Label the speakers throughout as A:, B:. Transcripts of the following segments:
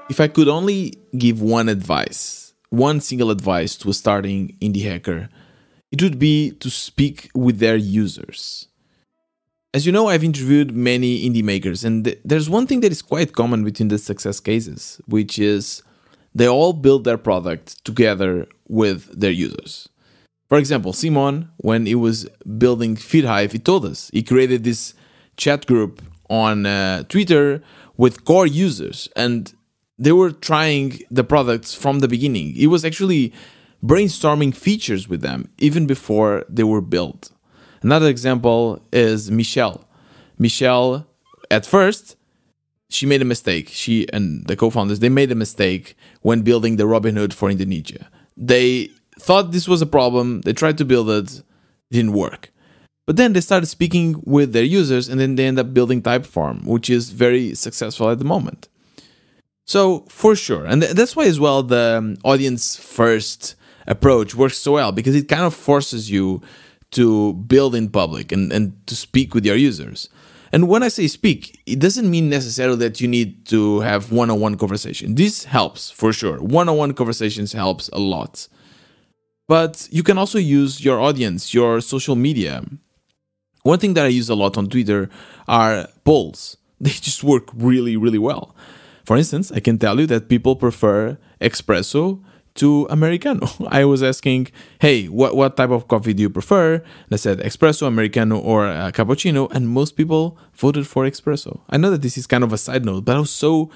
A: If I could only give one single advice to a starting indie hacker, it would be to speak with their users. As you know, I've interviewed many indie makers, and there's one thing that is quite common between the success cases, which is they all build their product together with their users. For example, Simon, when he was building FeedHive, he told us he created this chat group on Twitter with core users, and they were trying the products from the beginning. He was actually brainstorming features with them even before they were built. Another example is Michelle. Michelle, at first, she made a mistake. She and the co-founders, they made a mistake when building the Robinhood for Indonesia. They thought this was a problem. They tried to build it. It didn't work. But then they started speaking with their users, and then they end up building Typeform, which is very successful at the moment. So, for sure. And that's why as well the audience first approach works so well, because it kind of forces you to build in public and to speak with your users. And when I say speak, it doesn't mean necessarily that you need to have one-on-one conversation. This helps, for sure. One-on-one conversations helps a lot. But you can also use your audience, your social media. One thing that I use a lot on Twitter are polls. They just work really, really well. For instance, I can tell you that people prefer espresso to Americano. I was asking, hey, what type of coffee do you prefer? And I said espresso, Americano, or cappuccino, and most people voted for espresso. I know that this is kind of a side note, but I was so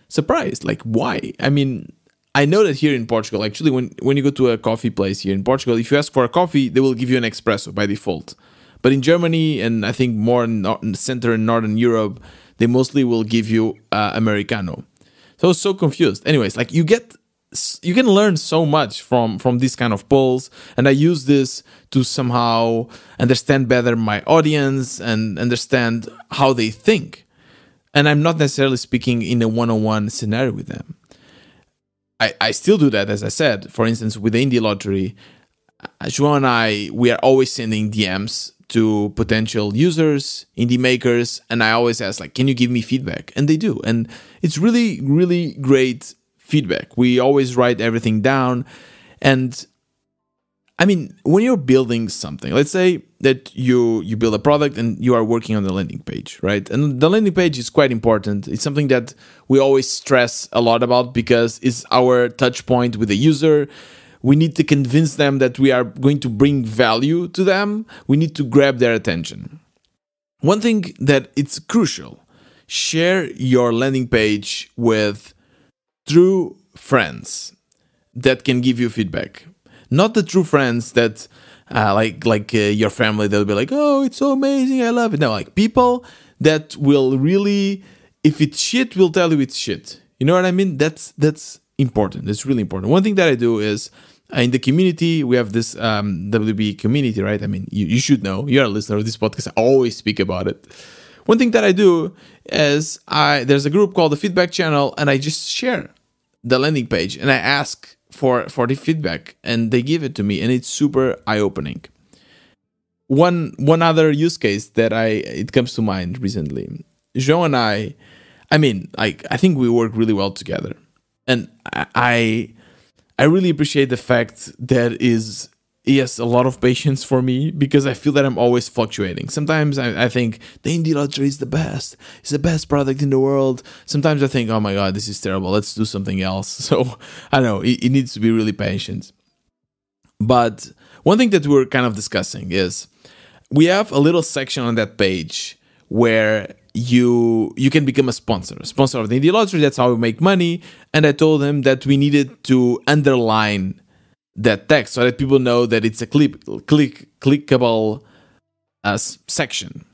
A: surprised. Like, why? I mean, I know that here in Portugal, actually, when you go to a coffee place here in Portugal, if you ask for a coffee, they will give you an espresso by default. But in Germany, and I think more in Central and Northern Europe, they mostly will give you Americano. So I was so confused. Anyways, like you can learn so much from these kind of polls, and I use this to somehow understand better my audience and understand how they think. And I'm not necessarily speaking in a one-on-one scenario with them. I still do that, as I said. For instance, with the Indie Lottery, João and we are always sending DMs to potential users, indie makers, and I always ask, like, can you give me feedback? And they do. And it's really, really great feedback. We always write everything down. And I mean, when you're building something, let's say that you build a product and you are working on the landing page, right? And the landing page is quite important. It's something that we always stress a lot about because it's our touch point with the user. We need to convince them that we are going to bring value to them. We need to grab their attention. One thing that it's crucial, share your landing page with true friends that can give you feedback. Not the true friends that like your family, they'll be like, oh, it's so amazing, I love it. No, like people that will really, if it's shit, will tell you it's shit. You know what I mean? That's important. It's really important. One thing that I do is in the community, we have this WB community, right? I mean, you should know. You're a listener of this podcast. I always speak about it. One thing that I do is there's a group called the Feedback Channel, and I just share the landing page, and I ask for the feedback, and they give it to me, and it's super eye-opening. One other use case that it comes to mind recently. João and I mean, like, I think we work really well together. And I really appreciate the fact that he has a lot of patience for me because I feel that I'm always fluctuating. Sometimes I think the Indie Lottery is the best. It's the best product in the world. Sometimes I think, oh my God, this is terrible. Let's do something else. So I don't know. It needs to be really patient. But one thing that we're kind of discussing is we have a little section on that page where you can become a sponsor of the Indie Lottery. That's how we make money. And I told him that we needed to underline that text so that people know that it's a clickable section.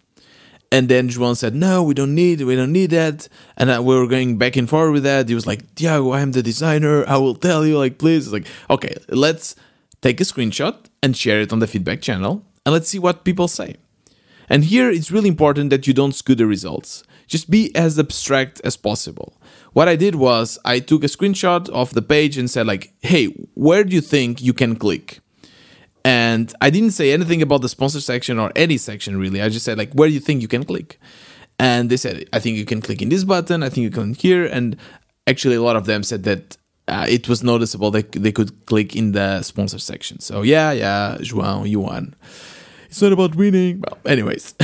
A: And then João said, no, we don't need that. And we were going back and forth with that. He was like, Tiago, I'm the designer. I will tell you, like, please. Like, okay, let's take a screenshot and share it on the feedback channel. And let's see what people say. And here it's really important that you don't skew the results. Just be as abstract as possible. What I did was I took a screenshot of the page and said, like, hey, where do you think you can click? And I didn't say anything about the sponsor section or any section, really. I just said, like, where do you think you can click? And they said, I think you can click in this button. I think you can here. And Actually, a lot of them said that it was noticeable that they could click in the sponsor section. So yeah, João, you won. It's not about winning. Well, anyways,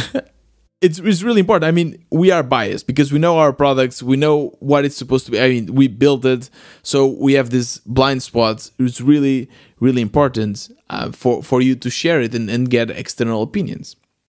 A: it's really important. I mean, we are biased because we know our products, we know what it's supposed to be. I mean, we built it, so we have this blind spot. It's really, really important for you to share it and get external opinions.